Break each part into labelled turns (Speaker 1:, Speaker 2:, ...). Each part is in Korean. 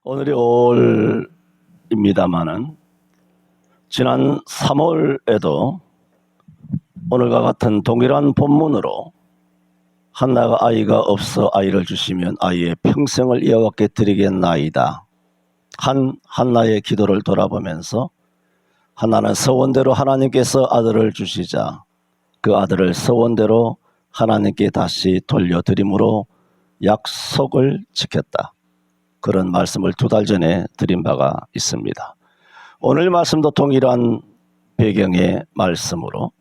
Speaker 1: 오늘이 5월입니다마는 지난 3월에도 오늘과 같은 동일한 본문으로 한나가 아이가 없어 아이를 주시면 아이의 평생을 여호와께 드리겠나이다. 한나의 기도를 돌아보면서 한나는 서원대로 하나님께서 아들을 주시자 그 아들을 서원대로 하나님께 다시 돌려드림으로 약속을 지켰다. 그런 말씀을 2달 전에 드린 바가 있습니다. 오늘 말씀도 동일한 배경의 말씀으로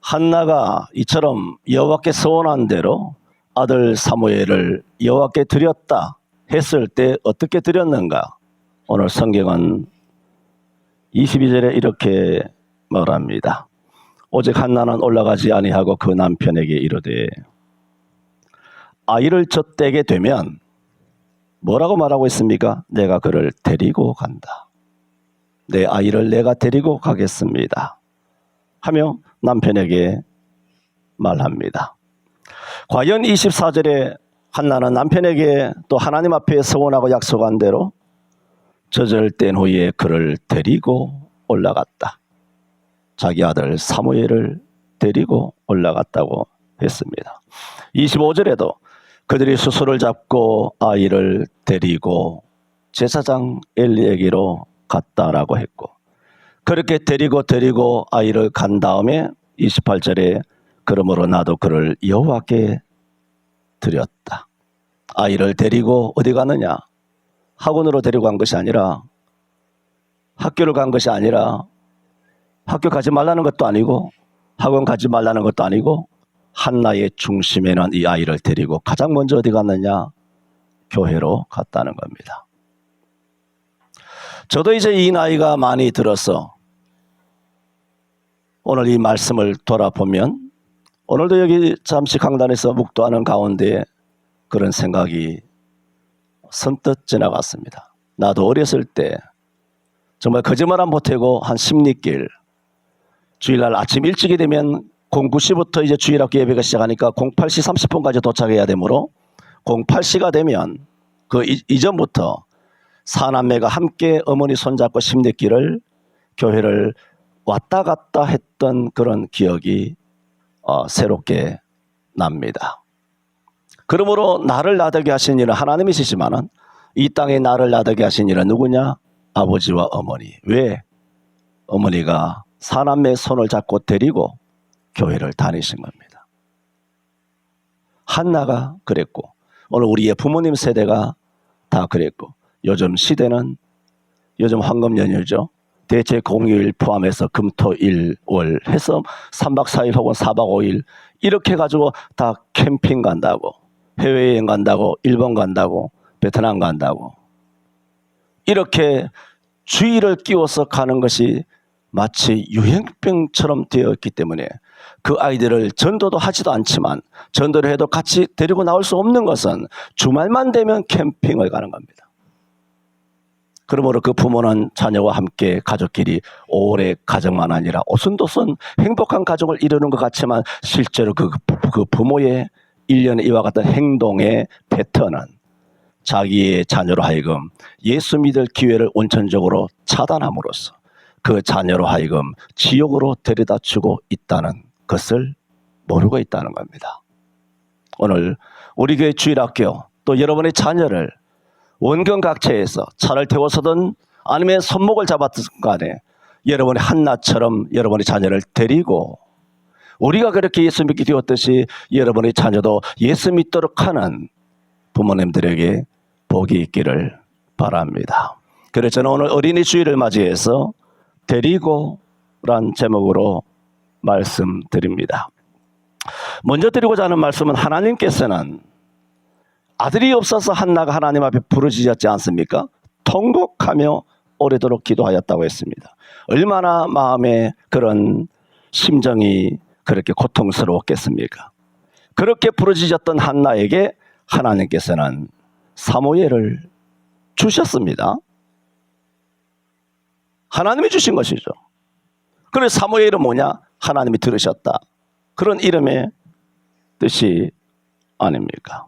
Speaker 1: 한나가 이처럼 여호와께 서원한 대로 아들 사무엘을 여호와께 드렸다 했을 때 어떻게 드렸는가? 오늘 성경은 22절에 이렇게 말합니다. 오직 한나는 올라가지 아니하고 그 남편에게 이르되 아이를 젖대게 되면 뭐라고 말하고 있습니까? 내가 그를 데리고 간다. 내 아이를 내가 데리고 가겠습니다. 하며 남편에게 말합니다. 과연 24절에 한나는 남편에게 또 하나님 앞에 서원하고 약속한 대로 젖을 후에 그를 데리고 올라갔다. 자기 아들 사무엘을 데리고 올라갔다고 했습니다. 25절에도 그들이 수소를 잡고 아이를 데리고 제사장 엘리에게로 갔다라고 했고, 그렇게 데리고 아이를 간 다음에 28절에 그러므로 나도 그를 여호와께 드렸다. 아이를 데리고 어디 가느냐? 학원으로 데리고 간 것이 아니라, 학교를 간 것이 아니라, 학교 가지 말라는 것도 아니고 학원 가지 말라는 것도 아니고 한나의 중심에는 이 아이를 데리고 가장 먼저 어디 갔느냐? 교회로 갔다는 겁니다. 저도 이제 이 나이가 많이 들어서 오늘 이 말씀을 돌아보면 오늘도 여기 잠시 강단에서 묵도하는 가운데 그런 생각이 선뜻 지나갔습니다. 나도 어렸을 때 정말 거짓말 안 보태고 한 십리길 주일날 아침 일찍이 되면 09시부터 이제 주일학교 예배가 시작하니까 08시 30분까지 도착해야 되므로 08시가 되면 그 이전부터 사남매가 함께 어머니 손잡고 십리길을 교회를 왔다 갔다 했던 그런 기억이 새롭게 납니다. 그러므로 나를 나되게 하신 이는 하나님이시지만은 이 땅에 나를 나되게 하신 이는 누구냐? 아버지와 어머니. 왜? 어머니가 사남매 손을 잡고 데리고 교회를 다니신 겁니다. 한나가 그랬고 오늘 우리의 부모님 세대가 다 그랬고 요즘 시대는 요즘 황금 연휴죠. 대체 공휴일 포함해서 금토일월 해서 3박 4일 혹은 4박 5일 이렇게 가지고 다 캠핑 간다고, 해외여행 간다고, 일본 간다고, 베트남 간다고 이렇게 주의를 끼워서 가는 것이 마치 유행병처럼 되어 있기 때문에 그 아이들을 전도도 하지도 않지만 전도를 해도 같이 데리고 나올 수 없는 것은 주말만 되면 캠핑을 가는 겁니다. 그러므로 그 부모는 자녀와 함께 가족끼리 오래 가정만 아니라 오순도순 행복한 가정을 이루는 것 같지만 실제로 그 부모의 일련의 이와 같은 행동의 패턴은 자기의 자녀로 하여금 예수 믿을 기회를 원천적으로 차단함으로써 그 자녀로 하여금 지옥으로 데려다 주고 있다는 것을 모르고 있다는 겁니다. 오늘 우리 교회 주일학교 또 여러분의 자녀를 원경각처에서 차를 태워서든 아니면 손목을 잡았든 간에 여러분의 한나처럼 여러분의 자녀를 데리고 우리가 그렇게 예수 믿게 되었듯이 여러분의 자녀도 예수 믿도록 하는 부모님들에게 복이 있기를 바랍니다. 그래서 저는 오늘 어린이 주일을 맞이해서 데리고란 제목으로 말씀드립니다. 먼저 드리고자 하는 말씀은 하나님께서는 아들이 없어서 한나가 하나님 앞에 부르짖었지 않습니까? 통곡하며 오래도록 기도하였다고 했습니다. 얼마나 마음에 그런 심정이 그렇게 고통스러웠겠습니까? 그렇게 부르짖었던 한나에게 하나님께서는 사무엘을 주셨습니다. 하나님이 주신 것이죠. 그래서 사무엘은 뭐냐? 하나님이 들으셨다. 그런 이름의 뜻이 아닙니까?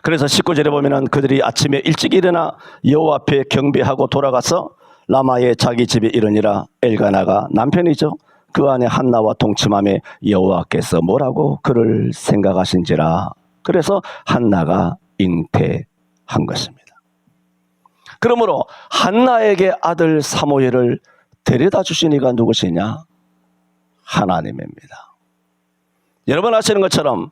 Speaker 1: 그래서 19절에 보면은 그들이 아침에 일찍 일어나 여호와 앞에 경배하고 돌아가서 라마의 자기 집에 이르니라. 엘가나가 남편이죠. 그 안에 한나와 동침함에 여호와께서 뭐라고 그를 생각하신지라. 그래서 한나가 잉태한 것입니다. 그러므로 한나에게 아들 사무엘을 데려다 주신 이가 누구시냐? 하나님입니다. 여러분 아시는 것처럼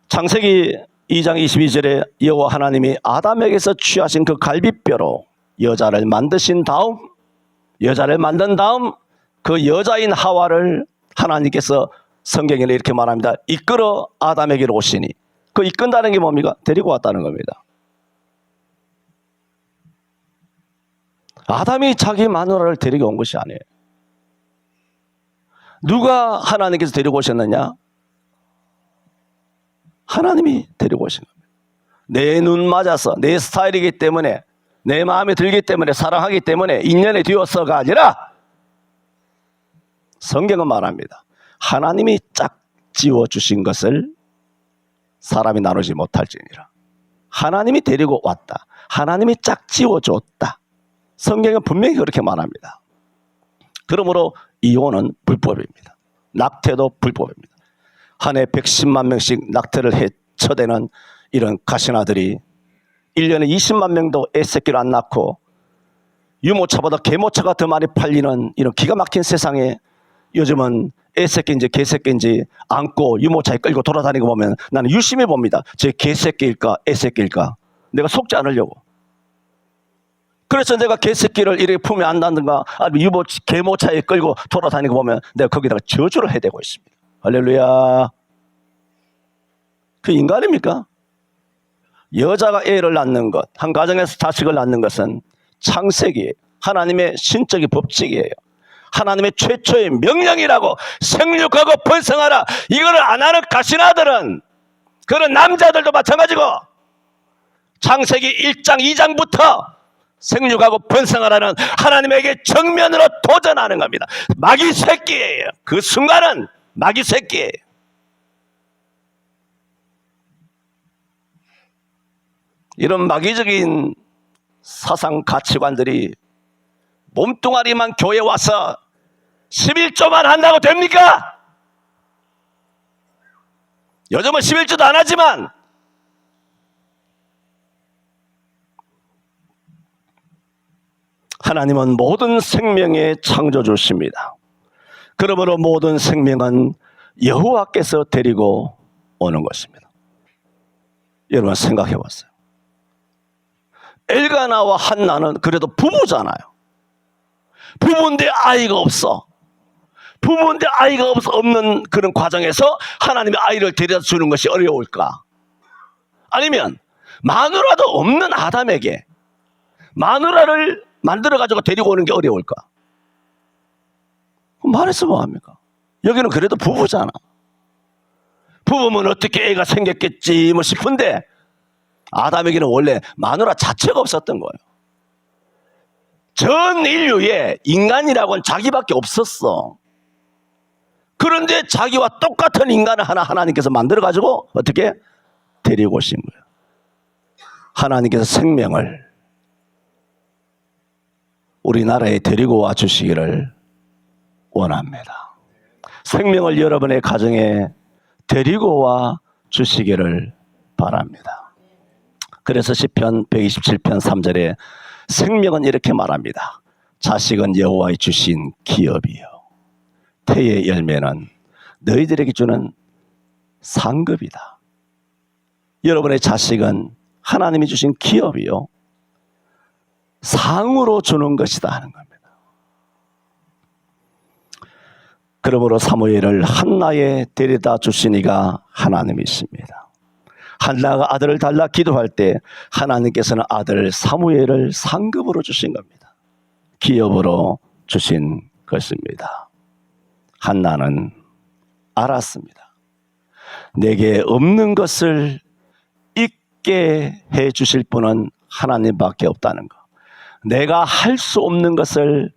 Speaker 1: 창세기 2장 22절에 여호와 하나님이 아담에게서 취하신 그 갈비뼈로 여자를 만드신 다음, 여자를 만든 다음 그 여자인 하와를 하나님께서 성경에 이렇게 말합니다. 이끌어 아담에게로 오시니. 그 이끈다는 게 뭡니까? 데리고 왔다는 겁니다. 아담이 자기 마누라를 데리고 온 것이 아니에요. 누가 하나님께서 데리고 오셨느냐? 하나님이 데리고 오신 겁니다. 내 눈 맞아서 내 스타일이기 때문에 내 마음에 들기 때문에 사랑하기 때문에 인연에 뒤어서가 아니라 성경은 말합니다. 하나님이 짝 지어주신 것을 사람이 나누지 못할지니라. 하나님이 데리고 왔다. 하나님이 짝 지어줬다. 성경은 분명히 그렇게 말합니다. 그러므로 이혼은 불법입니다. 낙태도 불법입니다. 한 해 110만 명씩 낙태를 해쳐대는 이런 가신아들이 1년에 20만 명도 애새끼를 안 낳고 유모차보다 개모차가 더 많이 팔리는 이런 기가 막힌 세상에 요즘은 애새끼인지 개새끼인지 안고 유모차에 끌고 돌아다니고 보면 나는 유심히 봅니다. 제 개새끼일까 애새끼일까 내가 속지 않으려고. 그래서 내가 개새끼를 이렇게 품에 안다든가 아니면 개모차에 끌고 돌아다니고 보면 내가 거기다가 저주를 해대고 있습니다. 할렐루야. 그 인간입니까? 여자가 애를 낳는 것, 한 가정에서 자식을 낳는 것은 창세기예요. 하나님의 신적인 법칙이에요. 하나님의 최초의 명령이라고. 생육하고 번성하라. 이거를 안 하는 가신아들은 그런 남자들도 마찬가지고 창세기 1장 2장부터 생육하고 번성하라는 하나님에게 정면으로 도전하는 겁니다. 마귀 새끼예요. 그 순간은 마귀 새끼예요. 이런 마귀적인 사상 가치관들이 몸뚱아리만 교회 와서 11조만 한다고 됩니까? 요즘은 11조도 안 하지만 하나님은 모든 생명의 창조주십니다. 그러므로 모든 생명은 여호와께서 데리고 오는 것입니다. 여러분 생각해 봤어요. 엘가나와 한나는 그래도 부부잖아요. 부부인데 아이가 없어. 부부인데 아이가 없는 그런 과정에서 하나님의 아이를 데려다 주는 것이 어려울까? 아니면 마누라도 없는 아담에게 마누라를 만들어가지고 데리고 오는 게 어려울까? 말해서 뭐합니까? 여기는 그래도 부부잖아. 부부면 어떻게 애가 생겼겠지 뭐 싶은데 아담에게는 원래 마누라 자체가 없었던 거예요. 전 인류에 인간이라고는 자기밖에 없었어. 그런데 자기와 똑같은 인간을 하나님께서 만들어가지고 어떻게 데리고 오신 거예요. 하나님께서 생명을 우리나라에 데리고 와 주시기를 원합니다. 생명을 여러분의 가정에 데리고 와 주시기를 바랍니다. 그래서 시편 127편 3절에 생명은 이렇게 말합니다. 자식은 여호와의 주신 기업이요 태의 열매는 너희들에게 주는 상급이다. 여러분의 자식은 하나님이 주신 기업이요 상으로 주는 것이다 하는 겁니다. 그러므로 사무엘을 한나에 데려다 주신 이가 하나님이십니다. 한나가 아들을 달라 기도할 때 하나님께서는 아들 사무엘을 상급으로 주신 겁니다. 기업으로 주신 것입니다. 한나는 알았습니다. 내게 없는 것을 있게 해 주실 분은 하나님밖에 없다는 것. 내가 할 수 없는 것을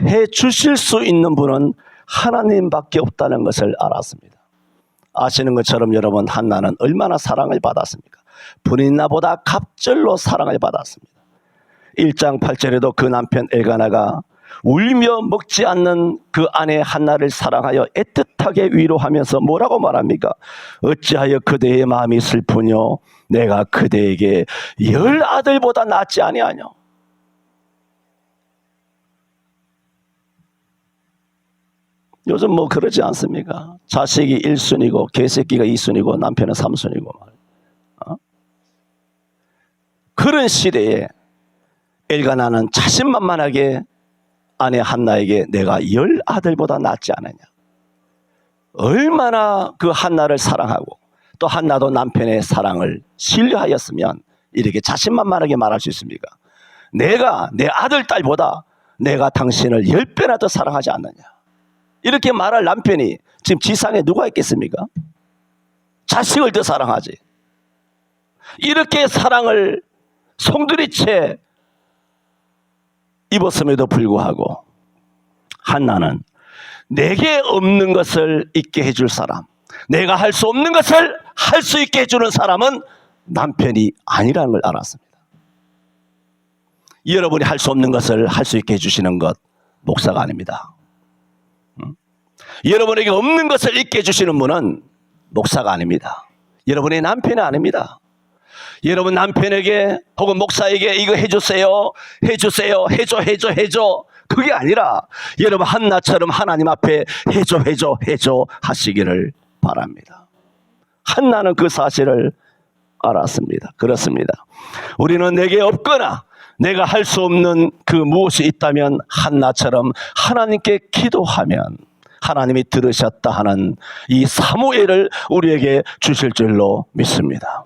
Speaker 1: 해 주실 수 있는 분은 하나님밖에 없다는 것을 알았습니다. 아시는 것처럼 여러분, 한나는 얼마나 사랑을 받았습니까? 브린나보다 갑절로 사랑을 받았습니다. 1장 8절에도 그 남편 엘가나가 울며 먹지 않는 그 아내 한나를 사랑하여 애틋하게 위로하면서 뭐라고 말합니까? 어찌하여 그대의 마음이 슬프뇨? 내가 그대에게 10 아들보다 낫지 아니하뇨? 요즘 뭐 그러지 않습니까? 자식이 1순위고 개새끼가 2순위고 남편은 3순위고 그런 시대에 엘가나는 자신만만하게 아내 한나에게 내가 10 아들보다 낫지 않느냐. 얼마나 그 한나를 사랑하고 또 한나도 남편의 사랑을 신뢰하였으면 이렇게 자신만만하게 말할 수 있습니까? 내가 내 아들 딸보다 내가 당신을 10배나 더 사랑하지 않느냐. 이렇게 말할 남편이 지금 지상에 누가 있겠습니까? 자식을 더 사랑하지. 이렇게 사랑을 송두리째 입었음에도 불구하고 한나는 내게 없는 것을 있게 해줄 사람, 내가 할 수 없는 것을 할 수 있게 해주는 사람은 남편이 아니라는 걸 알았습니다. 여러분이 할 수 없는 것을 할 수 있게 해주시는 것 목사가 아닙니다. 여러분에게 없는 것을 있게 해주시는 분은 목사가 아닙니다. 여러분의 남편이 아닙니다. 여러분 남편에게 혹은 목사에게 이거 해주세요, 해주세요, 해줘 그게 아니라 여러분 한나처럼 하나님 앞에 해줘 하시기를 바랍니다. 한나는 그 사실을 알았습니다. 그렇습니다. 우리는 내게 없거나 내가 할 수 없는 그 무엇이 있다면 한나처럼 하나님께 기도하면 하나님이 들으셨다 하는 이 사무엘을 우리에게 주실 줄로 믿습니다.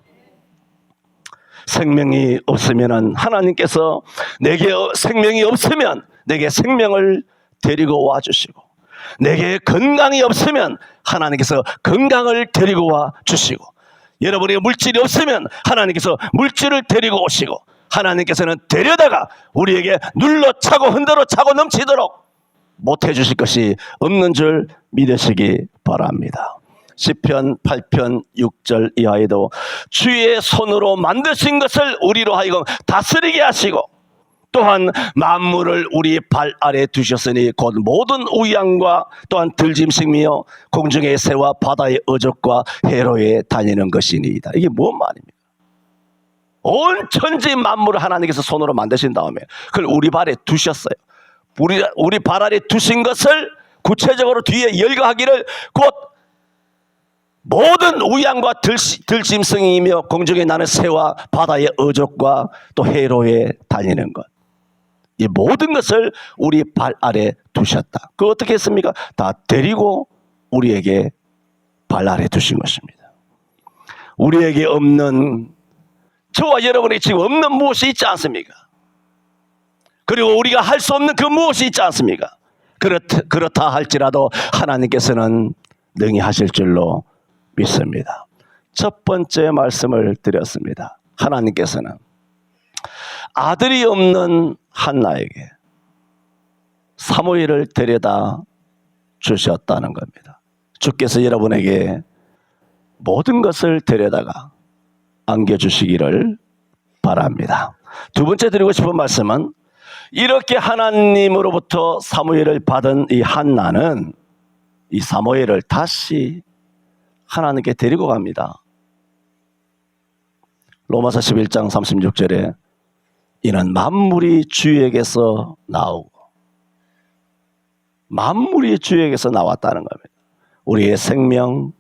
Speaker 1: 생명이 없으면 하나님께서 내게 생명이 없으면 내게 생명을 데리고 와주시고, 내게 건강이 없으면 하나님께서 건강을 데리고 와주시고, 여러분에게 물질이 없으면 하나님께서 물질을 데리고 오시고, 하나님께서는 데려다가 우리에게 눌러차고 흔들어 차고 넘치도록 못해 주실 것이 없는 줄 믿으시기 바랍니다. 시편 8편 6절 이하에도 주의 손으로 만드신 것을 우리로 하여금 다스리게 하시고, 또한 만물을 우리 발 아래 두셨으니 곧 모든 우양과 또한 들짐승이며 공중의 새와 바다의 어족과 해로에 다니는 것이니이다. 이게 뭔 말입니까? 온 천지 만물을 하나님께서 손으로 만드신 다음에 그걸 우리 발에 두셨어요. 우리 발 아래 두신 것을 구체적으로 뒤에 열거하기를 곧 모든 우양과 들짐승이며 공중에 나는 새와 바다의 어족과 또 해로에 다니는 것, 이 모든 것을 우리 발 아래 두셨다. 그거 어떻게 했습니까? 다 데리고 우리에게 발 아래 두신 것입니다. 우리에게 없는, 저와 여러분이 지금 없는 무엇이 있지 않습니까? 그리고 우리가 할 수 없는 그 무엇이 있지 않습니까? 그렇다 할지라도 하나님께서는 능히 하실 줄로 믿습니다. 첫 번째 말씀을 드렸습니다. 하나님께서는 아들이 없는 한나에게 사무엘을 데려다 주셨다는 겁니다. 주께서 여러분에게 모든 것을 데려다가 안겨주시기를 바랍니다. 두 번째 드리고 싶은 말씀은, 이렇게 하나님으로부터 사무엘을 받은 이 한나는 이 사무엘을 다시 하나님께 데리고 갑니다. 로마서 11장 36절에 이는 만물이 주에게서 나오고, 만물이 주에게서 나왔다는 겁니다. 우리의 생명,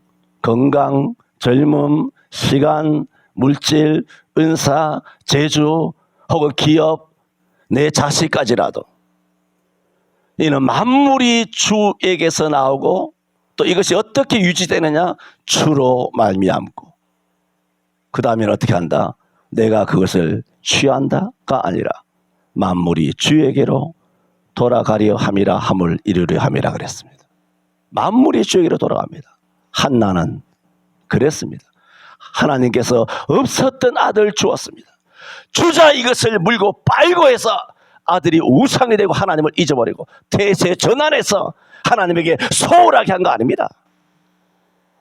Speaker 1: 건강, 젊음, 시간, 물질, 은사, 재주 혹은 기업, 내 자식까지라도 이는 만물이 주에게서 나오고, 또 이것이 어떻게 유지되느냐? 주로 말미암고, 그 다음에는 어떻게 한다? 내가 그것을 취한다가 아니라 만물이 주에게로 돌아가려 함이라 함을 이루려 함이라 그랬습니다. 만물이 주에게로 돌아갑니다. 한나는 그랬습니다. 하나님께서 없었던 아들 주었습니다. 주자 이것을 물고 빨고 해서 아들이 우상이 되고 하나님을 잊어버리고 태세 전환해서 하나님에게 소홀하게 한 거 아닙니다.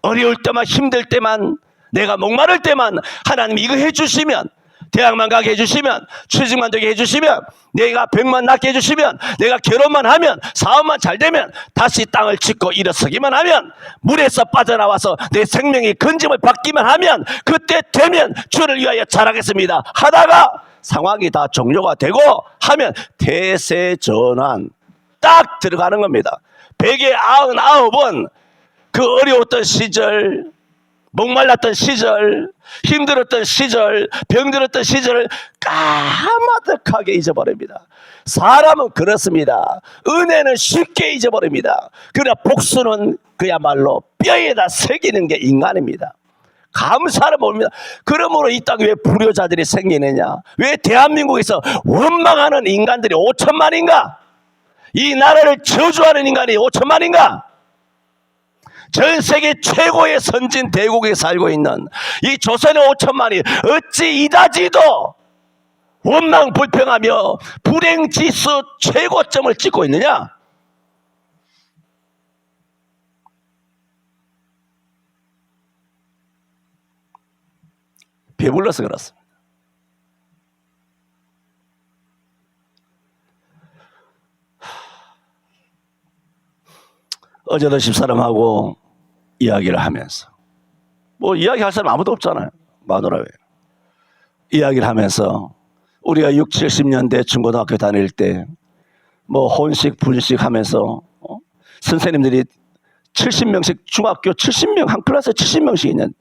Speaker 1: 어려울 때만, 힘들 때만, 내가 목마를 때만 하나님이 이거 해주시면, 대학만 가게 해주시면, 취직만 되게 해주시면, 내가 병만 낫게 해주시면, 내가 결혼만 하면, 사업만 잘 되면, 다시 땅을 짚고 일어서기만 하면, 물에서 빠져나와서 내 생명이 건짐을 받기만 하면, 그때 되면 주를 위하여 잘하겠습니다 하다가 상황이 다 종료가 되고 하면 태세전환 딱 들어가는 겁니다. 199번 그 어려웠던 시절, 목말랐던 시절, 힘들었던 시절, 병들었던 시절을 까마득하게 잊어버립니다. 사람은 그렇습니다. 은혜는 쉽게 잊어버립니다. 그러나 복수는 그야말로 뼈에다 새기는 게 인간입니다. 감사를 모릅니다. 그러므로 이 땅에 왜 불효자들이 생기느냐? 왜 대한민국에서 원망하는 인간들이 5천만인가? 이 나라를 저주하는 인간이 5천만인가? 전 세계 최고의 선진 대국에 살고 있는 이 조선의 5천만이 어찌 이다지도 원망 불평하며 불행지수 최고점을 찍고 있느냐? 배불러서 그렇습니다. 어제도 집사람하고 이야기를 하면서, 뭐 이야기할 사람 아무도 없잖아요. 마누라 외에. 이야기를 하면서 우리가 60, 70년대 중고등학교 다닐 때 뭐 혼식 분식 하면서 선생님들이 70명씩, 중학교 70명, 한 클래스에 70명씩 있는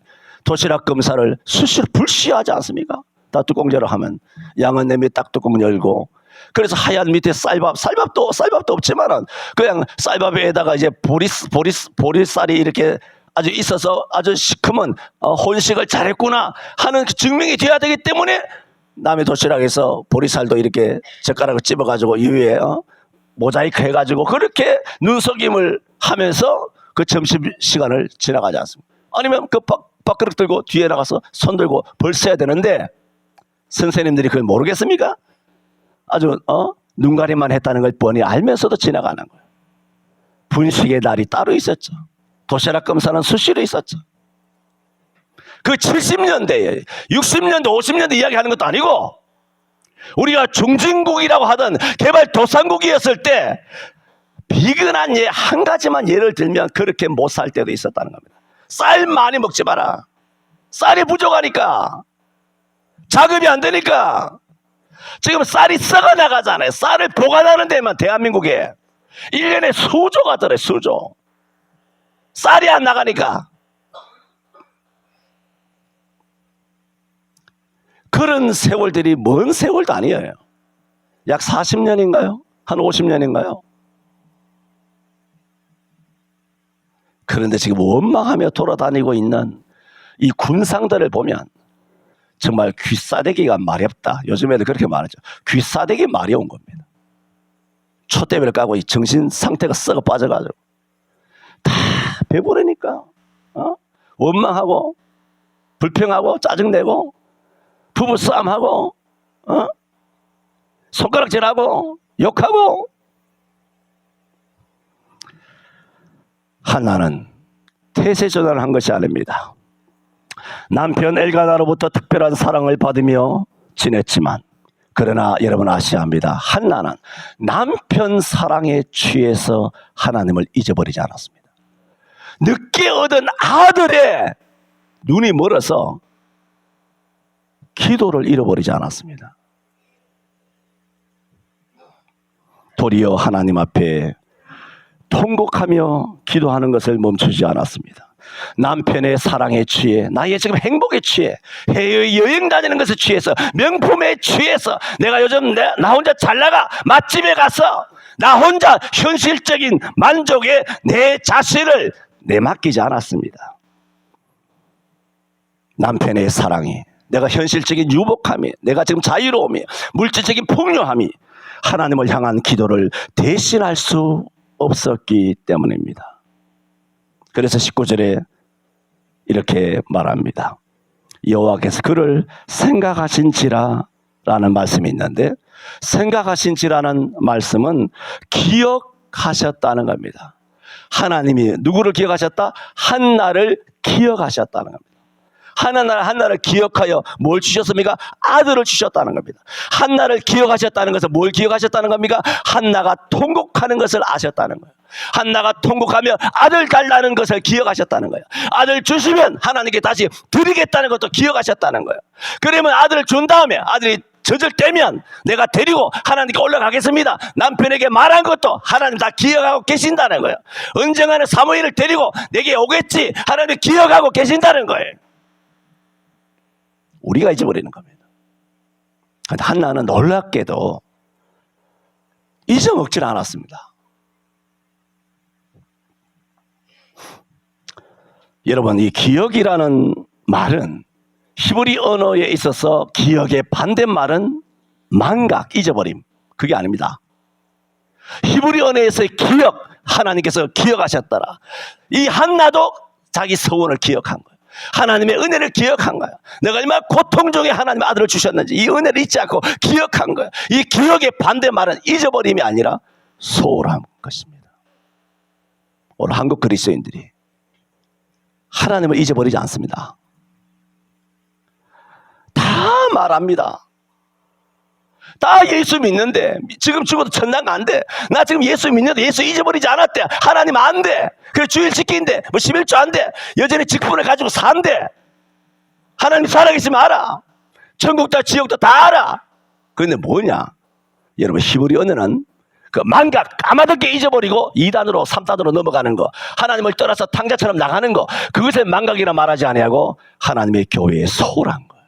Speaker 1: 도시락 검사를 수시로 불시하지 않습니까? 다 뚜껑제로 하면 양은 내미 딱 뚜껑 열고, 그래서 하얀 밑에 쌀밥도 없지만은 그냥 쌀밥에다가 이제 보리쌀이 이렇게 아주 있어서 아주 시커먼 혼식을 잘했구나 하는 증명이 돼야 되기 때문에 남의 도시락에서 보리쌀도 이렇게 젓가락을 찝어가지고 이 위에 모자이크 해가지고 그렇게 눈속임을 하면서 그 점심시간을 지나가지 않습니까? 아니면 그 밥그릇 들고 뒤에 나가서 손 들고 벌 써야 되는데 선생님들이 그걸 모르겠습니까? 아주 눈가리만 했다는 걸 뻔히 알면서도 지나가는 거예요. 분식의 날이 따로 있었죠. 도시락 검사는 수시로 있었죠. 그 70년대에 60년대 50년대 이야기하는 것도 아니고 우리가 중진국이라고 하던 개발도상국이었을 때 비근한 예 한 가지만 예를 들면 그렇게 못 살 때도 있었다는 겁니다. 쌀 많이 먹지 마라. 쌀이 부족하니까, 자급이 안 되니까. 지금 쌀이 썩어 나가잖아요. 쌀을 보관하는 데만 대한민국에 1년에 수조가 들어요. 수조. 쌀이 안 나가니까. 그런 세월들이 먼 세월도 아니에요. 약 40년인가요? 한 50년인가요? 그런데 지금 원망하며 돌아다니고 있는 이 군상들을 보면 정말 귀싸대기가 마렵다. 요즘에도 그렇게 말하죠. 귀싸대기 마려운 겁니다. 촛대를 까고 이 정신 상태가 썩어 빠져가지고 다 배부르니까 원망하고 불평하고 짜증내고 부부싸움하고 손가락질하고 욕하고. 한나는 태세전환을 한 것이 아닙니다. 남편 엘가나로부터 특별한 사랑을 받으며 지냈지만, 그러나 여러분 아셔야 합니다. 한나는 남편 사랑에 취해서 하나님을 잊어버리지 않았습니다. 늦게 얻은 아들의 눈이 멀어서 기도를 잃어버리지 않았습니다. 도리어 하나님 앞에 통곡하며 기도하는 것을 멈추지 않았습니다. 남편의 사랑에 취해, 나의 지금 행복에 취해, 해외 여행 다니는 것에 취해서, 명품에 취해서, 내가 요즘 나 혼자 잘 나가 맛집에 가서 나 혼자 현실적인 만족에 내 자신을 내맡기지 않았습니다. 남편의 사랑이, 내가 현실적인 유복함이, 내가 지금 자유로움이, 물질적인 풍요함이 하나님을 향한 기도를 대신할 수 없었기 때문입니다. 그래서 19절에 이렇게 말합니다. 여호와께서 그를 생각하신지라 라는 말씀이 있는데, 생각하신지라는 말씀은 기억하셨다는 겁니다. 하나님이 누구를 기억하셨다? 한나를 기억하셨다는 겁니다. 한나를 기억하여 뭘 주셨습니까? 아들을 주셨다는 겁니다. 한나를 기억하셨다는 것은 뭘 기억하셨다는 겁니까? 한나가 통곡하는 것을 아셨다는 거예요. 한나가 통곡하며 아들 달라는 것을 기억하셨다는 거예요. 아들 주시면 하나님께 다시 드리겠다는 것도 기억하셨다는 거예요. 그러면 아들을 준 다음에 아들이 젖을 떼면 내가 데리고 하나님께 올라가겠습니다. 남편에게 말한 것도 하나님 다 기억하고 계신다는 거예요. 언젠가는 사무엘을 데리고 내게 오겠지. 하나님 기억하고 계신다는 거예요. 우리가 잊어버리는 겁니다. 한나는 놀랍게도 잊어먹질 않았습니다. 여러분, 이 기억이라는 말은 히브리 언어에 있어서 기억의 반대말은 망각, 잊어버림. 그게 아닙니다. 히브리 언어에서의 기억, 하나님께서 기억하셨더라. 이 한나도 자기 서원을 기억한 거예요. 하나님의 은혜를 기억한 거예요. 내가 얼마나 고통 중에 하나님의 아들을 주셨는지 이 은혜를 잊지 않고 기억한 거예요. 이 기억의 반대말은 잊어버림이 아니라 소홀한 것입니다. 오늘 한국 그리스도인들이 하나님을 잊어버리지 않습니다. 다 말합니다. 다 예수 믿는데 지금 죽어도 천당 간대. 나 지금 예수 믿는데 예수 잊어버리지 않았대. 하나님 안 돼. 그래 주일 지킨대. 뭐 11조 안 돼. 여전히 직분을 가지고 산대. 하나님 살아계시면 알아. 천국도 지옥도 다 알아. 그런데 뭐냐? 여러분 히브리 언어는 그 망각, 까마득게 잊어버리고 2단으로 3단으로 넘어가는 거, 하나님을 떠나서 탕자처럼 나가는 거, 그것을 망각이라 말하지 아니하고 하나님의 교회에 소홀한 거예요.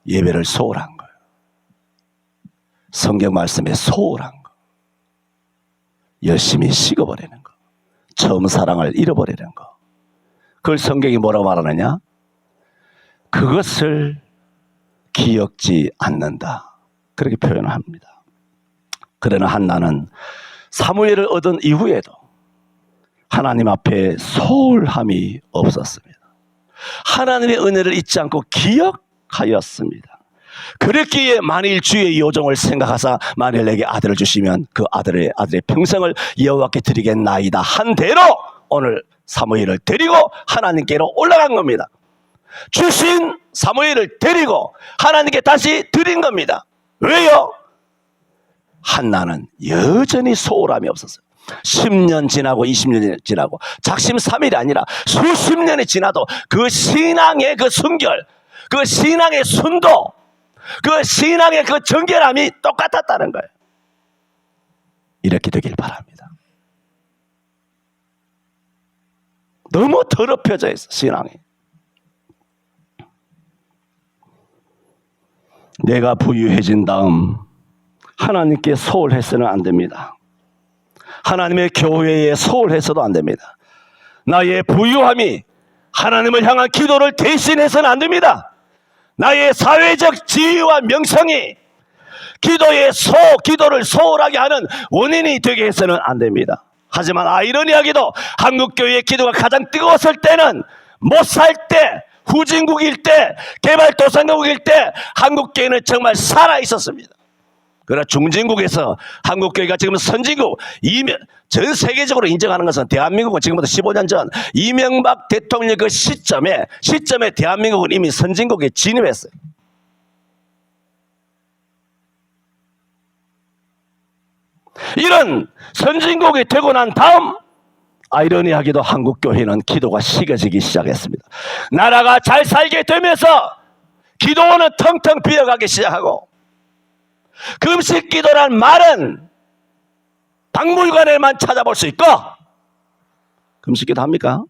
Speaker 1: 예배를 소홀한 거예요. 성경 말씀에 소홀한 거, 열심히 식어버리는 거, 처음 사랑을 잃어버리는 거. 그걸 성경이 뭐라고 말하느냐? 그것을 기억지 않는다. 그렇게 표현을 합니다. 그러나 한나는 사무엘을 얻은 이후에도 하나님 앞에 소홀함이 없었습니다. 하나님의 은혜를 잊지 않고 기억하였습니다. 그랬기에 만일 주의 요정을 생각하사 만일 내게 아들을 주시면 그 아들의 평생을 여호와께 드리겠나이다 한 대로 오늘 사무엘을 데리고 하나님께로 올라간 겁니다. 주신 사무엘을 데리고 하나님께 다시 드린 겁니다. 왜요? 한나는 여전히 소홀함이 없었어요. 10년 지나고 20년이 지나고 작심삼일이 아니라 수십 년이 지나도 그 신앙의 그 순결, 그 신앙의 순도, 그 신앙의 그 정결함이 똑같았다는 거예요. 이렇게 되길 바랍니다. 너무 더럽혀져 있어 신앙이. 내가 부유해진 다음 하나님께 소홀해서는 안 됩니다. 하나님의 교회에 소홀해서도 안 됩니다. 나의 부유함이 하나님을 향한 기도를 대신해서는 안 됩니다. 나의 사회적 지위와 명성이 기도를 소홀하게 하는 원인이 되게 해서는 안 됩니다. 하지만 아이러니하게도 한국교회의 기도가 가장 뜨거웠을 때는 못 살 때, 후진국일 때, 개발도상국일 때 한국교회는 정말 살아있었습니다. 그러나 중진국에서 한국교회가 지금 선진국, 전 세계적으로 인정하는 것은 대한민국은 지금부터 15년 전 이명박 대통령 그 시점에 대한민국은 이미 선진국에 진입했어요. 이런 선진국이 되고 난 다음 아이러니하게도 한국교회는 기도가 식어지기 시작했습니다. 나라가 잘 살게 되면서 기도원은 텅텅 비어가기 시작하고 금식 기도란 말은 박물관에만 찾아볼 수 있고 금식 기도 합니까?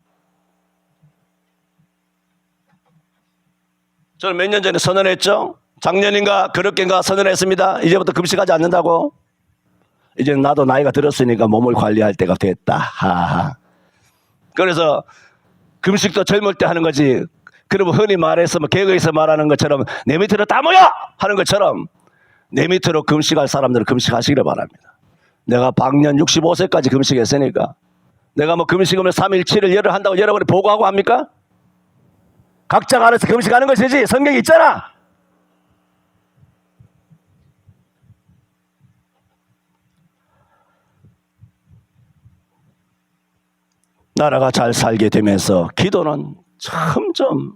Speaker 1: 저는 몇 년 전에 선언했죠. 작년인가 그렇게인가 선언했습니다. 이제부터 금식하지 않는다고. 이제 나도 나이가 들었으니까 몸을 관리할 때가 됐다. 하하. 그래서 금식도 젊을 때 하는 거지. 그러면 흔히 말해서 개그에서 말하는 것처럼 내 밑으로 다 모여 하는 것처럼 내 밑으로 금식할 사람들은 금식하시기를 바랍니다. 내가 방년 65세까지 금식했으니까 내가 뭐 금식하면 3일 7일 열흘 한다고 여러분이 보고하고 합니까? 각자가 알아서 금식하는 것이지. 성경이 있잖아. 나라가 잘 살게 되면서 기도는 점점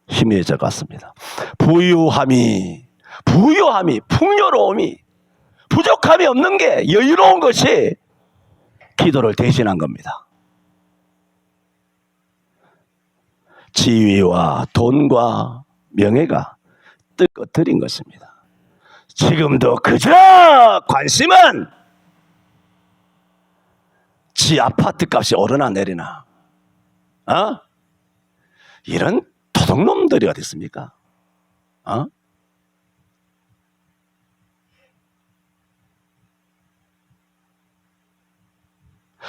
Speaker 1: 희미해져 갔습니다. 부유함이, 풍요로움이, 부족함이 없는 게, 여유로운 것이 기도를 대신한 겁니다. 지위와 돈과 명예가 뜨거뜨린 것입니다. 지금도 그저 관심은 지 아파트 값이 오르나 내리나, 이런 도둑놈들이 어디 있습니까?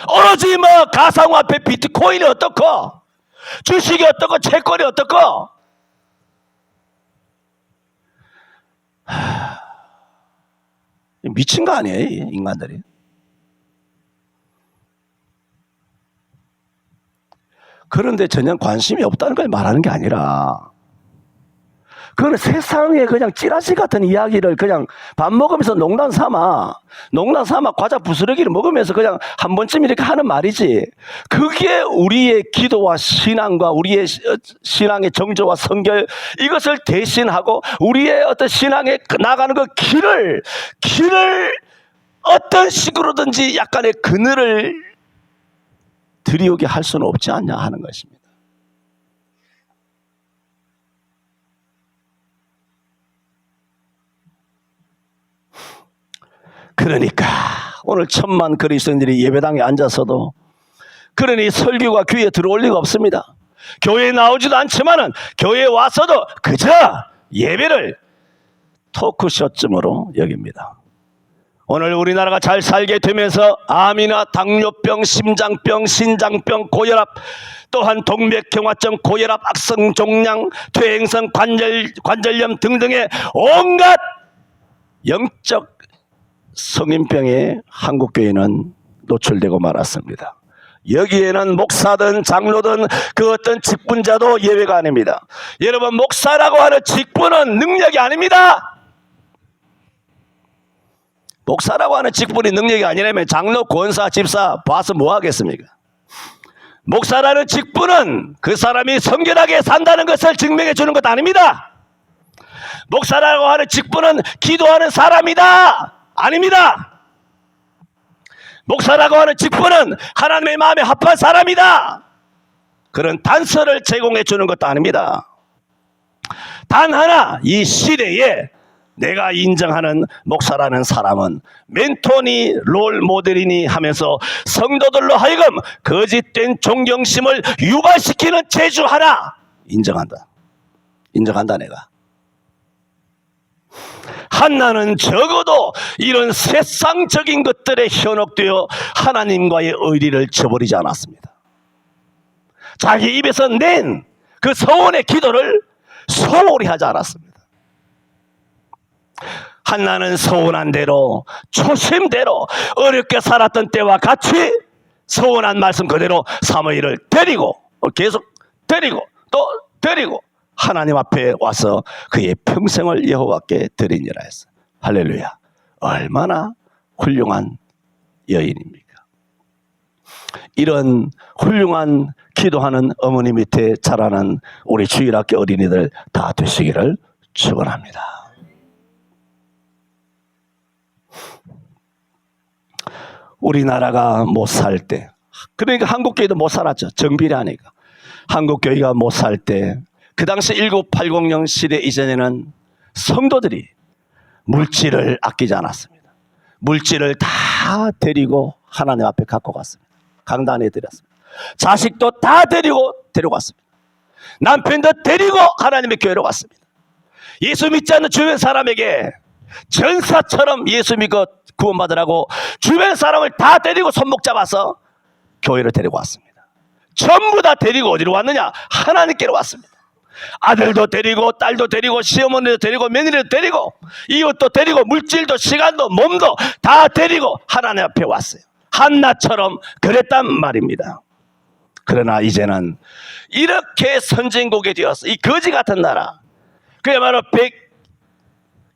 Speaker 1: 오로지 뭐 가상화폐 비트코인이 어떻고, 주식이 어떻고, 채권이 어떻고, 미친 거 아니에요, 인간들이? 그런데 전혀 관심이 없다는 걸 말하는 게 아니라, 그거는 세상에 그냥 찌라시 같은 이야기를 그냥 밥 먹으면서 농담 삼아 과자 부스러기를 먹으면서 그냥 한 번쯤 이렇게 하는 말이지, 그게 우리의 기도와 신앙과 우리의 신앙의 정조와 성결, 이것을 대신하고 우리의 어떤 신앙에 나가는 그 길을 어떤 식으로든지 약간의 그늘을 들이오게 할 수는 없지 않냐 하는 것입니다. 그러니까 오늘 1000만 그리스도인들이 예배당에 앉아서도 그러니 설교가 귀에 들어올 리가 없습니다. 교회에 나오지도 않지만은 교회에 와서도 그저 예배를 토크쇼쯤으로 여깁니다. 오늘 우리나라가 잘 살게 되면서 암이나 당뇨병, 심장병, 신장병, 고혈압, 또한 동맥경화증, 고혈압, 악성 종양, 퇴행성 관절염 등등의 온갖 영적 성인병에 한국교회는 노출되고 말았습니다. 여기에는 목사든 장로든 그 어떤 직분자도 예외가 아닙니다. 여러분, 목사라고 하는 직분은 능력이 아닙니다. 목사라고 하는 직분이 능력이 아니라면 장로, 권사, 집사 봐서 뭐 하겠습니까? 목사라는 직분은 그 사람이 성결하게 산다는 것을 증명해 주는 것 아닙니다. 목사라고 하는 직분은 기도하는 사람이다 아닙니다. 목사라고 하는 직분은 하나님의 마음에 합한 사람이다, 그런 단서를 제공해 주는 것도 아닙니다. 단 하나, 이 시대에 내가 인정하는 목사라는 사람은 멘토니 롤 모델이니 하면서 성도들로 하여금 거짓된 존경심을 유발시키는 재주 하나 인정한다 내가. 한나는 적어도 이런 세상적인 것들에 현혹되어 하나님과의 의리를 저버리지 않았습니다. 자기 입에서 낸 그 서원의 기도를 소홀히 하지 않았습니다. 한나는 서원한 대로, 초심대로, 어렵게 살았던 때와 같이 서원한 말씀 그대로 사무엘을 데리고, 계속 데리고 또 데리고 하나님 앞에 와서 그의 평생을 여호와께 드리니라 했어요. 할렐루야. 얼마나 훌륭한 여인입니까? 이런 훌륭한 기도하는 어머니 밑에 자라는 우리 주일학교 어린이들 다 되시기를 축원합니다. 우리나라가 못 살 때, 그러니까 한국교회도 못 살았죠. 정비례하니까. 한국교회가 못 살 때, 그 당시 1980년 시대 이전에는 성도들이 물질을 아끼지 않았습니다. 물질을 다 데리고 하나님 앞에 갖고 갔습니다. 강단에 드렸습니다. 자식도 다 데려갔습니다. 남편도 데리고 하나님의 교회로 갔습니다. 예수 믿지 않는 주변 사람에게 전사처럼 예수 믿고 구원받으라고 주변 사람을 다 데리고 손목 잡아서 교회로 데리고 왔습니다. 전부 다 데리고 어디로 왔느냐? 하나님께로 왔습니다. 아들도 데리고, 딸도 데리고, 시어머니도 데리고, 며느리도 데리고, 이웃도 데리고, 물질도, 시간도, 몸도 다 데리고 하나님 앞에 왔어요. 한나처럼 그랬단 말입니다. 그러나 이제는 이렇게 선진국이 되었어. 이 거지 같은 나라, 그야말로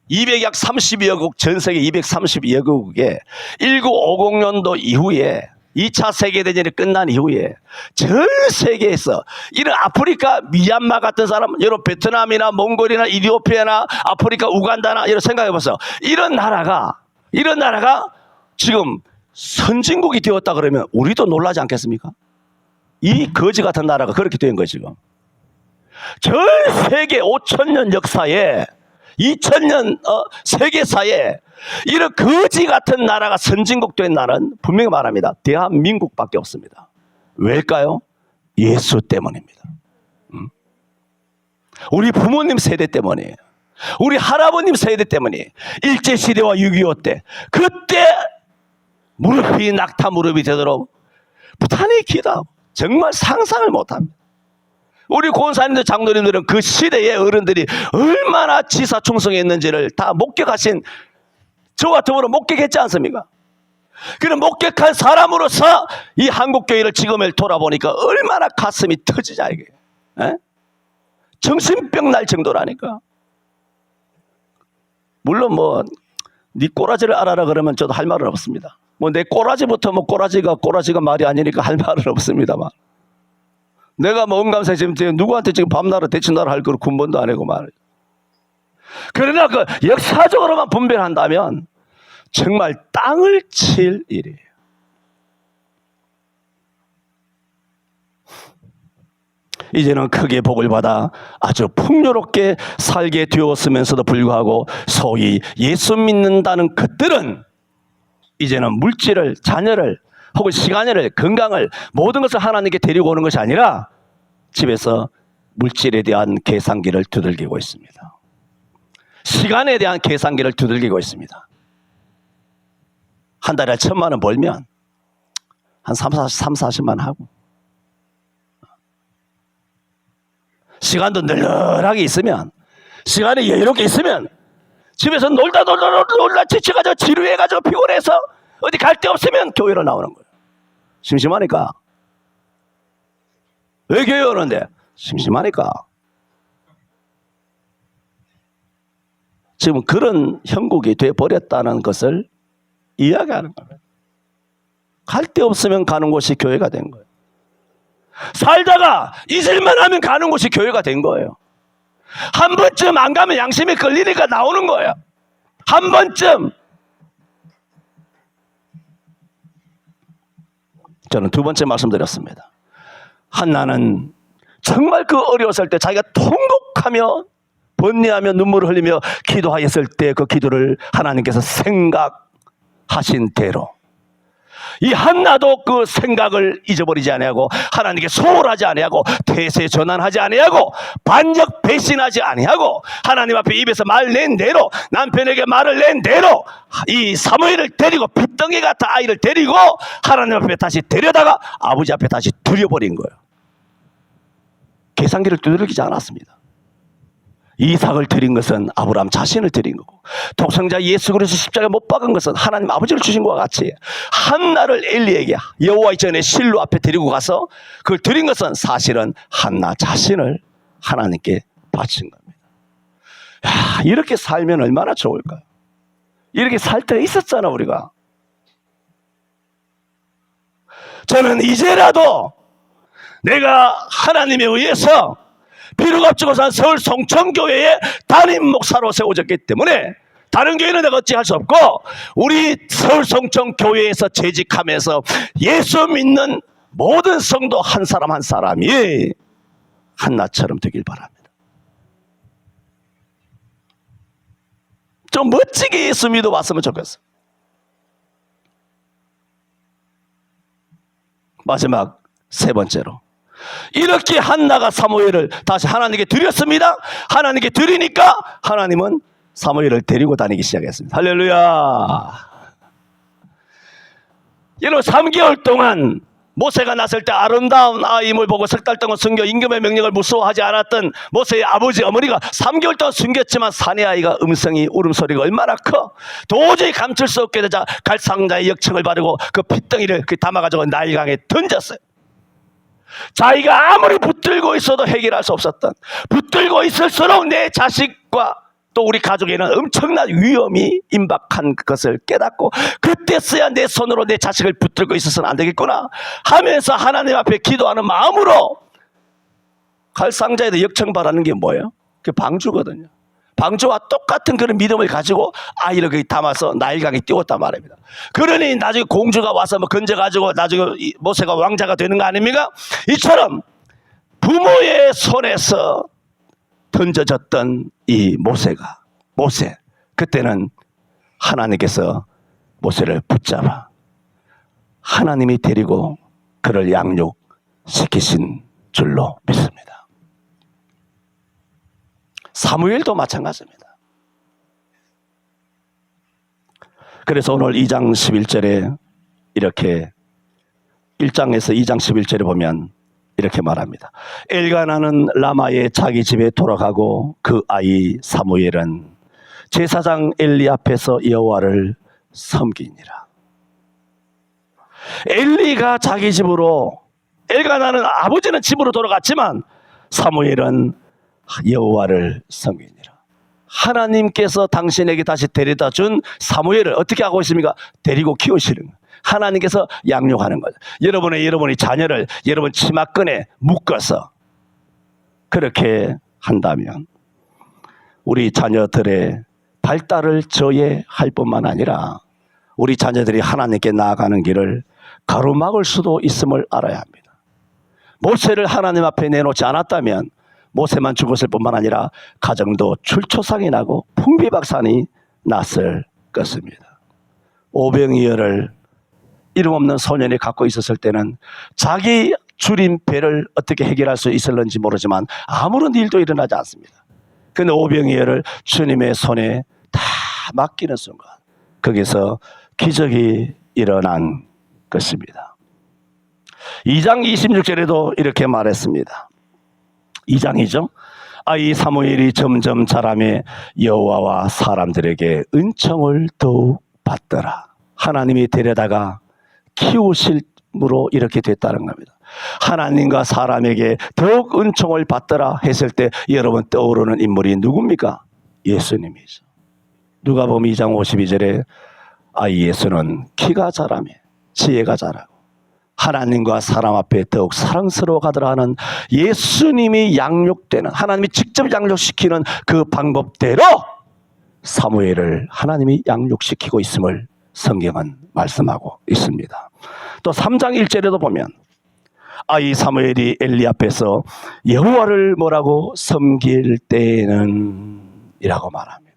Speaker 1: 230여 국, 전 세계 232여 국에 1950년도 이후에 2차 세계대전이 끝난 이후에 전 세계에서 이런 아프리카 미얀마 같은 사람, 여러분 베트남이나 몽골이나 이디오피아나 아프리카 우간다나 이런 생각해 보세요. 이런 나라가 지금 선진국이 되었다 그러면 우리도 놀라지 않겠습니까? 이 거지 같은 나라가 그렇게 된 거예요 지금. 전 세계 5,000년 역사에 2,000년 세계사에 이런 거지 같은 나라가 선진국 된 나라는 분명히 말합니다. 대한민국밖에 없습니다. 왜일까요? 예수 때문입니다. 우리 부모님 세대 때문이에요. 우리 할아버님 세대 때문이에요. 일제시대와 6.25 때 그때 무릎이 낙타 무릎이 되도록 부탄이 기도하고 정말 상상을 못합니다. 우리 권사님들 장로님들은 그 시대의 어른들이 얼마나 지사충성했는지를 다 목격하신 저와 더불어 목격했지 않습니까? 그런 목격한 사람으로서 이 한국교회를 지금을 돌아보니까 얼마나 가슴이 터지자 이게. 에? 정신병 날 정도라니까. 물론 네 꼬라지를 알아라 그러면 저도 할 말은 없습니다. 내 꼬라지부터 꼬라지가 말이 아니니까 할 말은 없습니다만. 내가 온감생 지금 누구한테 지금 밤나라 대치나라 할 걸 군번도 안 하고 말이야. 그러나 그 역사적으로만 분별한다면 정말 땅을 칠 일이에요. 이제는 크게 복을 받아 아주 풍요롭게 살게 되었으면서도 불구하고 소위 예수 믿는다는 것들은 이제는 물질을, 자녀를, 혹은 시간을, 건강을 모든 것을 하나님께 데리고 오는 것이 아니라 집에서 물질에 대한 계산기를 두들기고 있습니다. 시간에 대한 계산기를 두들기고 있습니다. 한 달에 1,000만 원 벌면 한 40만 하고 시간도 널널하게 있으면 시간이 여유롭게 있으면 집에서 놀다 지쳐가지고 지루해가지고 피곤해서 어디 갈 데 없으면 교회로 나오는 거예요. 심심하니까. 왜 교회 오는데? 심심하니까. 지금 그런 형국이 돼버렸다는 것을 이야기하는 거예요. 갈 데 없으면 가는 곳이 교회가 된 거예요. 살다가 잊을만 하면 가는 곳이 교회가 된 거예요. 한 번쯤 안 가면 양심이 걸리니까 나오는 거예요. 한 번쯤. 저는 두 번째 말씀드렸습니다. 한나는 정말 그 어려웠을 때 자기가 통곡하며 번뇌하며 눈물을 흘리며 기도하였을 때 그 기도를 하나님께서 생각하신 대로 이 한나도 그 생각을 잊어버리지 아니하고 하나님께 소홀하지 아니하고 태세 전환하지 아니하고 반역 배신하지 아니하고 하나님 앞에 입에서 말 낸 대로 남편에게 말을 낸 대로 이 사무엘을 데리고 핏덩이 같은 아이를 데리고 하나님 앞에 다시 데려다가 아버지 앞에 다시 들여버린 거예요. 계산기를 두들기지 않았습니다. 이삭을 드린 것은 아브라함 자신을 드린 거고 독생자 예수 그리스도 십자가에 못 박은 것은 하나님 아버지를 주신 것과 같이 한나를 엘리에게 여호와의 전에 실로 앞에 데리고 가서 그걸 드린 것은 사실은 한나 자신을 하나님께 바친 겁니다. 야, 이렇게 살면 얼마나 좋을까요? 이렇게 살 때가 있었잖아 우리가. 저는 이제라도 내가 하나님에 의해서 비록 앞지고 산 서울 송천교회의 담임 목사로 세워졌기 때문에 다른 교회는 내가 어찌할 수 없고 우리 서울 송천교회에서 재직하면서 예수 믿는 모든 성도 한 사람 한 사람이 한나처럼 되길 바랍니다. 좀 멋지게 예수 믿어봤으면 좋겠어. 마지막 세 번째로 이렇게 한나가 사무엘을 다시 하나님께 드렸습니다. 하나님께 드리니까 하나님은 사무엘을 데리고 다니기 시작했습니다. 할렐루야. 여러분 3개월 동안 모세가 났을 때 아름다운 아임을 보고 석 달 동안 숨겨 임금의 명령을 무서워하지 않았던 모세의 아버지 어머니가 3개월 동안 숨겼지만 사내 아이가 음성이 울음소리가 얼마나 커 도저히 감출 수 없게 되자 갈상자의 역청을 바르고 그 핏덩이를 담아가지고 나일강에 던졌어요. 자기가 아무리 붙들고 있어도 해결할 수 없었던 붙들고 있을수록 내 자식과 또 우리 가족에는 엄청난 위험이 임박한 것을 깨닫고 그때서야 내 손으로 내 자식을 붙들고 있어서는 안 되겠구나 하면서 하나님 앞에 기도하는 마음으로 갈상자에도 역청바라는 게 뭐예요? 그게 방주거든요. 방주와 똑같은 그런 믿음을 가지고 아이를 거기 담아서 나일강에 띄웠단 말입니다. 그러니 나중에 공주가 와서 뭐 건져가지고 나중에 모세가 왕자가 되는 거 아닙니까? 이처럼 부모의 손에서 던져졌던 이 모세 그때는 하나님께서 모세를 붙잡아 하나님이 데리고 그를 양육시키신 줄로 믿습니다. 사무엘도 마찬가지입니다. 그래서 오늘 2장 11절에 이렇게 1장에서 2장 11절에 보면 이렇게 말합니다. 엘가나는 라마의 자기 집에 돌아가고 그 아이 사무엘은 제사장 엘리 앞에서 여호와를 섬기니라. 엘리가 자기 집으로, 엘가나는 아버지는 집으로 돌아갔지만 사무엘은 여호와를 섬기니라. 하나님께서 당신에게 다시 데려다 준 사무엘을 어떻게 하고 있습니까? 데리고 키우시는 거예요. 하나님께서 양육하는 거죠. 여러분의 자녀를 여러분 치마끈에 묶어서 그렇게 한다면 우리 자녀들의 발달을 저해할 뿐만 아니라 우리 자녀들이 하나님께 나아가는 길을 가로막을 수도 있음을 알아야 합니다. 모세를 하나님 앞에 내놓지 않았다면 모세만 죽었을 뿐만 아니라 가정도 출초상이 나고 풍비박산이 났을 것입니다. 오병이어를 이름 없는 소년이 갖고 있었을 때는 자기 줄인 배를 어떻게 해결할 수 있을는지 모르지만 아무런 일도 일어나지 않습니다. 그런데 오병이어를 주님의 손에 다 맡기는 순간 거기서 기적이 일어난 것입니다. 2장 26절에도 이렇게 말했습니다. 2장이죠. 아이 사무엘이 점점 자라매 여호와와 사람들에게 은총을 더욱 받더라. 하나님이 데려다가 키우심으로 이렇게 됐다는 겁니다. 하나님과 사람에게 더욱 은총을 받더라 했을 때 여러분 떠오르는 인물이 누굽니까? 예수님이죠. 누가복음 2장 52절에 아이 예수는 키가 자라매 지혜가 자라고 하나님과 사람 앞에 더욱 사랑스러워 가더라 하는 예수님이 양육되는, 하나님이 직접 양육시키는 그 방법대로 사무엘을 하나님이 양육시키고 있음을 성경은 말씀하고 있습니다. 또 3장 1절에도 보면 아이 사무엘이 엘리 앞에서 여호와를 뭐라고 섬길 때는 이라고 말합니다.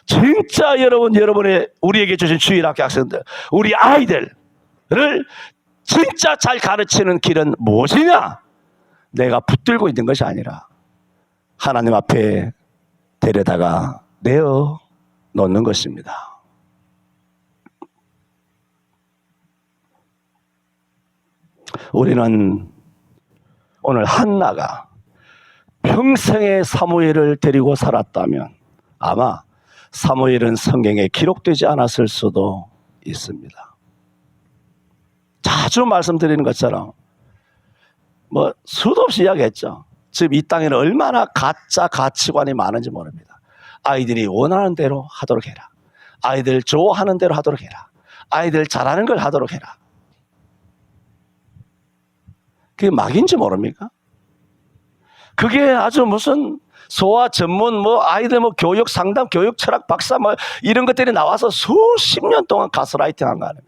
Speaker 1: 진짜 여러분의 우리에게 주신 주일학교 학생들, 우리 아이들을 진짜 잘 가르치는 길은 무엇이냐? 내가 붙들고 있는 것이 아니라 하나님 앞에 데려다가 내어 놓는 것입니다. 우리는 오늘 한나가 평생의 사무엘을 데리고 살았다면 아마 사무엘은 성경에 기록되지 않았을 수도 있습니다. 자주 말씀드리는 것처럼 뭐 수도 없이 이야기했죠. 지금 이 땅에는 얼마나 가짜 가치관이 많은지 모릅니다. 아이들이 원하는 대로 하도록 해라. 아이들 좋아하는 대로 하도록 해라. 아이들 잘하는 걸 하도록 해라. 그게 막인지 모릅니까? 그게 아주 무슨 소아 전문 아이들 교육 상담, 교육 철학 박사 이런 것들이 나와서 수십 년 동안 가스라이팅 한 거 아닙니까?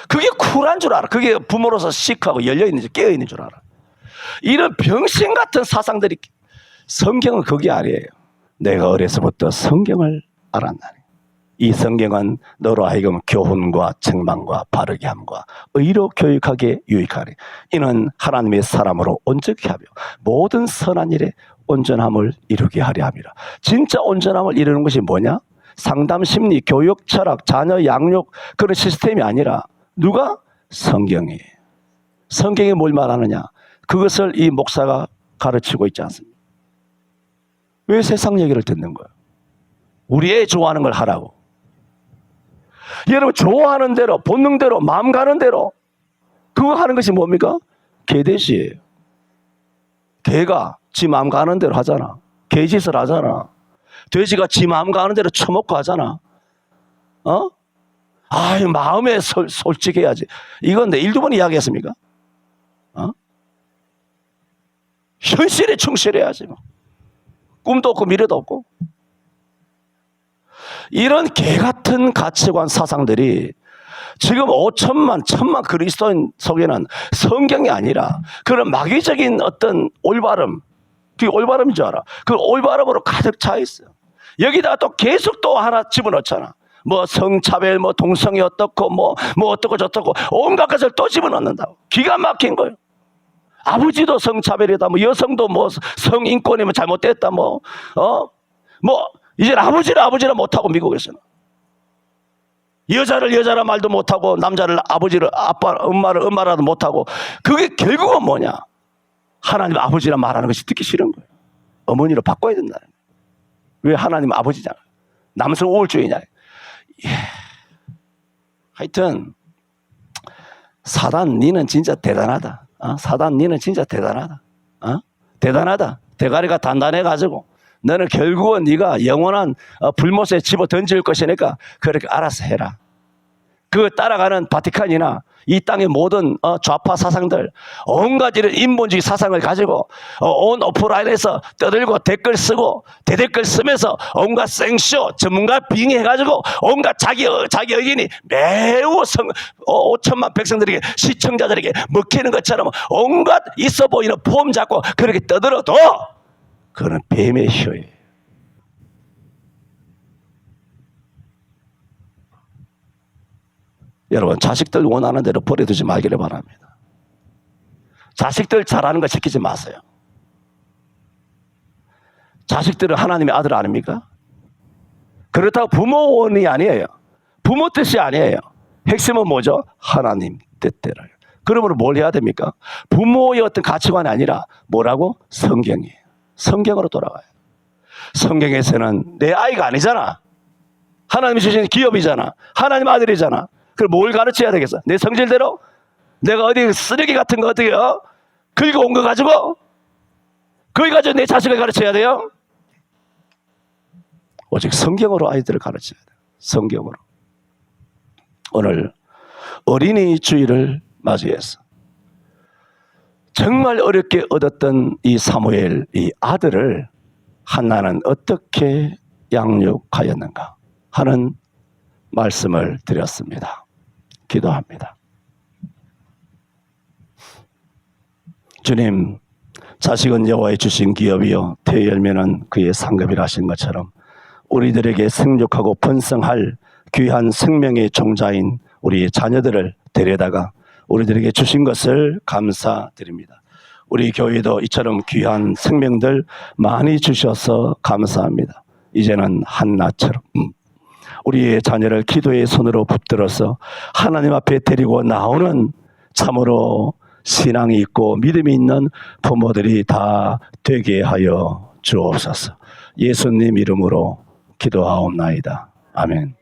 Speaker 1: 그게 쿨한 줄 알아. 그게 부모로서 시크하고 열려있는, 깨어있는 줄 알아. 이런 병신 같은 사상들이, 성경은 그게 아니에요. 내가 어려서부터 성경을 알았나니 이 성경은 너로 하여금 교훈과 책망과 바르게 함과 의로 교육하게 유익하리. 이는 하나님의 사람으로 온전케 하며 모든 선한 일에 온전함을 이루게 하려 함이라. 진짜 온전함을 이루는 것이 뭐냐? 상담 심리, 교육 철학, 자녀 양육 그런 시스템이 아니라 누가? 성경이. 성경이 뭘 말하느냐? 그것을 이 목사가 가르치고 있지 않습니까? 왜 세상 얘기를 듣는 거예요? 우리 애 좋아하는 걸 하라고. 여러분 좋아하는 대로, 본능대로, 마음 가는 대로 그거 하는 것이 뭡니까? 개돼지예요. 개가 지 마음 가는 대로 하잖아. 개짓을 하잖아. 돼지가 지 마음 가는 대로 처먹고 하잖아. 마음에 솔직해야지. 이건 내 1~2번 이야기했습니까? 현실에 충실해야지. 뭐. 꿈도 없고 미래도 없고. 이런 개 같은 가치관 사상들이 지금 5천만, 1,000만 그리스도인 속에는 성경이 아니라 그런 마귀적인 어떤 올바름, 그게 올바름인 줄 알아. 그 올바름으로 가득 차 있어요. 여기다가 또 계속 또 하나 집어넣잖아. 뭐 성차별, 뭐 동성이 어떻고, 뭐 어떻고 저떻고 온갖 것을 또 집어넣는다고. 기가 막힌 거예요. 아버지도 성차별이다. 뭐 여성도 뭐 성인권이면 잘못됐다. 이제 아버지를 못하고 미국에서는. 여자를 여자라 말도 못하고 남자를 아버지를 엄마라도 못하고. 그게 결국은 뭐냐? 하나님 아버지라 말하는 것이 듣기 싫은 거예요. 어머니로 바꿔야 된다는 거예요. 왜 하나님 아버지잖아. 남성 우월주의냐. 하여튼 사단 니는 진짜 대단하다. 사단 니는 진짜 대단하다. 대단하다. 대가리가 단단해가지고 너는 결국은 네가 영원한 불못에 집어 던질 것이니까 그렇게 알아서 해라. 그 따라가는 바티칸이나 이 땅의 모든 좌파 사상들 온갖 이런 인본주의 사상을 가지고 온 오프라인에서 떠들고 댓글 쓰고 대댓글 쓰면서 온갖 생쇼 전문가 빙의해가지고 온갖 자기 의견이 매우 5천만 백성들에게 시청자들에게 먹히는 것처럼 온갖 있어 보이는 폼 잡고 그렇게 떠들어도 그거는 뱀의 혀예요. 여러분 자식들 원하는 대로 버려두지 말기를 바랍니다. 자식들 잘하는 거 시키지 마세요. 자식들은 하나님의 아들 아닙니까? 그렇다고 부모 원이 아니에요. 부모 뜻이 아니에요. 핵심은 뭐죠? 하나님 뜻대로요. 그러므로 뭘 해야 됩니까? 부모의 어떤 가치관이 아니라 뭐라고? 성경이에요. 성경으로 돌아가요. 성경에서는 내 아이가 아니잖아. 하나님이 주신 기업이잖아. 하나님 아들이잖아. 그걸 뭘 가르쳐야 되겠어? 내 성질대로? 내가 어디 쓰레기 같은 거 어떻게 긁어온 거 가지고? 그걸 가지고 내 자식을 가르쳐야 돼요? 오직 성경으로 아이들을 가르쳐야 돼요. 성경으로. 오늘 어린이 주일을 맞이해서 정말 어렵게 얻었던 이 사무엘, 이 아들을 한나는 어떻게 양육하였는가 하는 말씀을 드렸습니다. 기도합니다. 주님, 자식은 여호와의 주신 기업이요 태의 열매는 그의 상급이라 하신 것처럼 우리들에게 생육하고 번성할 귀한 생명의 종자인 우리 자녀들을 데려다가 우리들에게 주신 것을 감사드립니다. 우리 교회도 이처럼 귀한 생명들 많이 주셔서 감사합니다. 이제는 한나처럼 우리의 자녀를 기도의 손으로 붙들어서 하나님 앞에 데리고 나오는 참으로 신앙이 있고 믿음이 있는 부모들이 다 되게 하여 주옵소서. 예수님 이름으로 기도하옵나이다. 아멘.